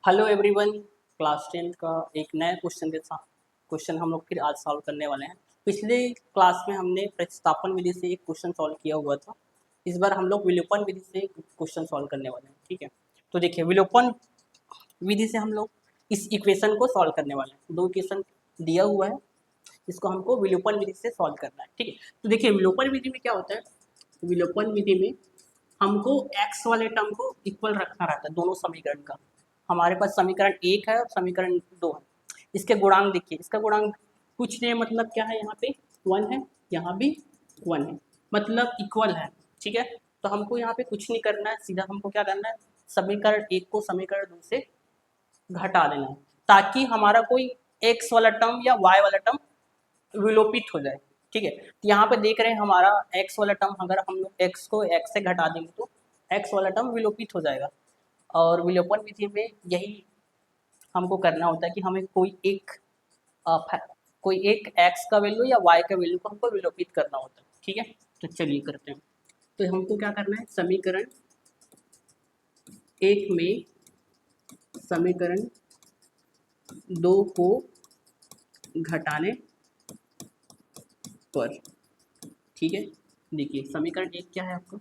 Hello everyone, class 10 का एक नए क्वेश्चन के साथ क्वेश्चन हम लोग फिर आज सॉल्व करने वाले हैं। पिछले क्लास में हमने प्रतिस्थापन विधि से एक क्वेश्चन सॉल्व किया हुआ था। इस बार हम लोग विलोपन विधि से क्वेश्चन सॉल्व करने वाले हैं। ठीक है, तो देखिए विलोपन विधि से हम लोग इस इक्वेशन को सॉल्व करने वाले हैं। दो इक्वेशन दिया हुआ है, इसको हमको विलोपन विधि से सॉल्व करना है। ठीक है, तो देखिए विलोपन विधि में क्या होता है, विलोपन विधि में हमको x वाले टर्म को इक्वल रखना रहता है दोनों समीकरण का। हमारे पास समीकरण 1 है और समीकरण 2 है। इसके गुणांक देखिए, इसका गुणांक कुछ नहीं, मतलब क्या है, यहाँ पे 1 है, यहाँ भी 1 है, मतलब इक्वल है। ठीक है, तो हमको यहाँ पे कुछ नहीं करना है, सीधा हमको क्या करना है, समीकरण 1 को समीकरण 2 से घटा देना है, ताकि हमारा कोई x वाला टर्म या y वाला टर्म विलोपित हो जाए। ठीक है, तो यहाँ पे देख रहे हैं हमारा x वाला टर्म, अगर हम लोग x को x से घटा देंगे तो x वाला टर्म विलोपित हो जाएगा। और विलोपन विधि में यही हमको करना होता है कि हमें कोई एक x का वैल्यू या y का वैल्यू को हमको विलोपित करना होता है। ठीक है, तो चलिए करते हैं। तो हमको क्या करना है, समीकरण 1 में समीकरण 2 को घटाने पर, ठीक है, देखिए समीकरण 1 क्या है आपका,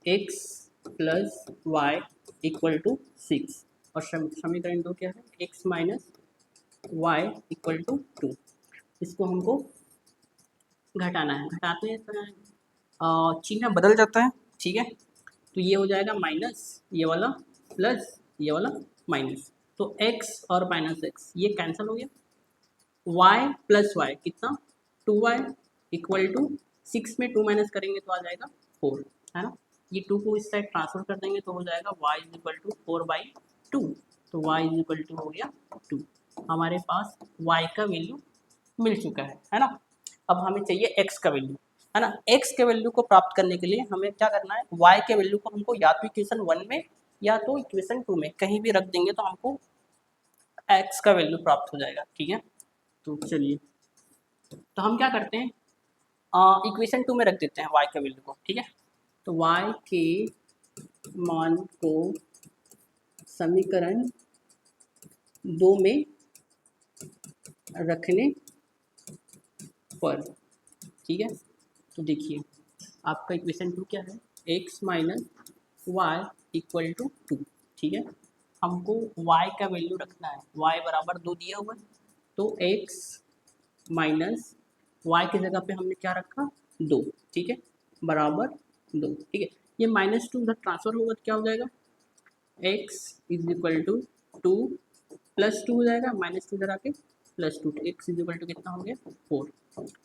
x plus y equal to 6 और समीकरण 2 क्या है, x minus y equal to 2। इसको हमको घटाना है, घटाते हैं चिन्ह बदल जाता है। ठीक है, तो ये हो जाएगा माइनस, ये वाला प्लस, ये वाला माइनस, तो x और माइनस x ये कैंसिल हो गया। y प्लस वाई कितना, 2y इक्वल टू 6 में 2 माइनस करेंगे तो आ जाएगा 4, है ना। ये 2 को इस साइड ट्रांसफर कर देंगे तो हो जाएगा y इज इक्वल टू 4/2, तो y इज इक्वल टू हो गया 2। हमारे पास y का वैल्यू मिल चुका है ना। अब हमें चाहिए x का वैल्यू, है ना। x के वैल्यू को प्राप्त करने के लिए हमें क्या करना है, y के वैल्यू को हमको या तो इक्वेशन 1 में या तो इक्वेशन 2 में कहीं भी रख देंगे तो हमको x का वैल्यू प्राप्त हो जाएगा। ठीक है, तो चलिए, तो हम क्या करते हैं, इक्वेशन 2 में रख देते हैं y के वैल्यू को। ठीक है, तो y के मान को समीकरण 2 में रखने पर, ठीक है, तो देखिए आपका इक्वेशन 2 क्या है, x minus y equal to 2। ठीक है, हमको y का वैल्यू रखना है, y बराबर 2 दिया हुआ है, तो x माइनस y की जगह पे हमने क्या रखा, 2। ठीक है, बराबर 2। ठीक है, ये माइनस 2 उधर ट्रांसफर होगा तो क्या हो जाएगा, x is equal to 2 plus 2 हो जाएगा, माइनस 2 इधर आके plus 2, x is equal to कितना हो गया, 4।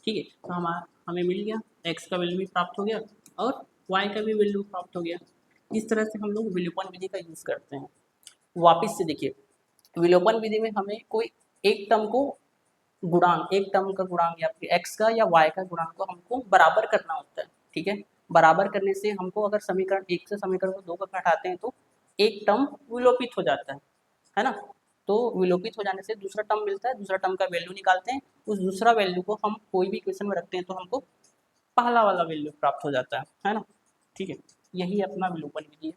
ठीक है, तो हमें मिल गया, x का वैल्यू भी प्राप्त हो गया और y का भी वैल्यू प्राप्त हो गया। इस तरह से हम लोग विलोपन विधि का यूज़ करते हैं। वापस से देखिए, विलोपन विधि में हमें कोई एक टर्म को गुणांक, एक टर्म का गुणांक या फिर x का या y का गुणांक को हमको बराबर करना होता है। ठीक है, बराबर करने से हमको अगर समीकरण 1 से समीकरण को 2 का घटाते हैं तो एक टर्म विलोपित हो जाता है ना। तो विलोपित हो जाने से दूसरा टर्म मिलता है, दूसरा टर्म का वैल्यू निकालते हैं, उस दूसरा वैल्यू को हम कोई भी इक्वेशन में रखते हैं तो हमको पहला वाला वैल्यू प्राप्त हो जाता है ना। ठीक है, यही अपना विलोपन विधि है।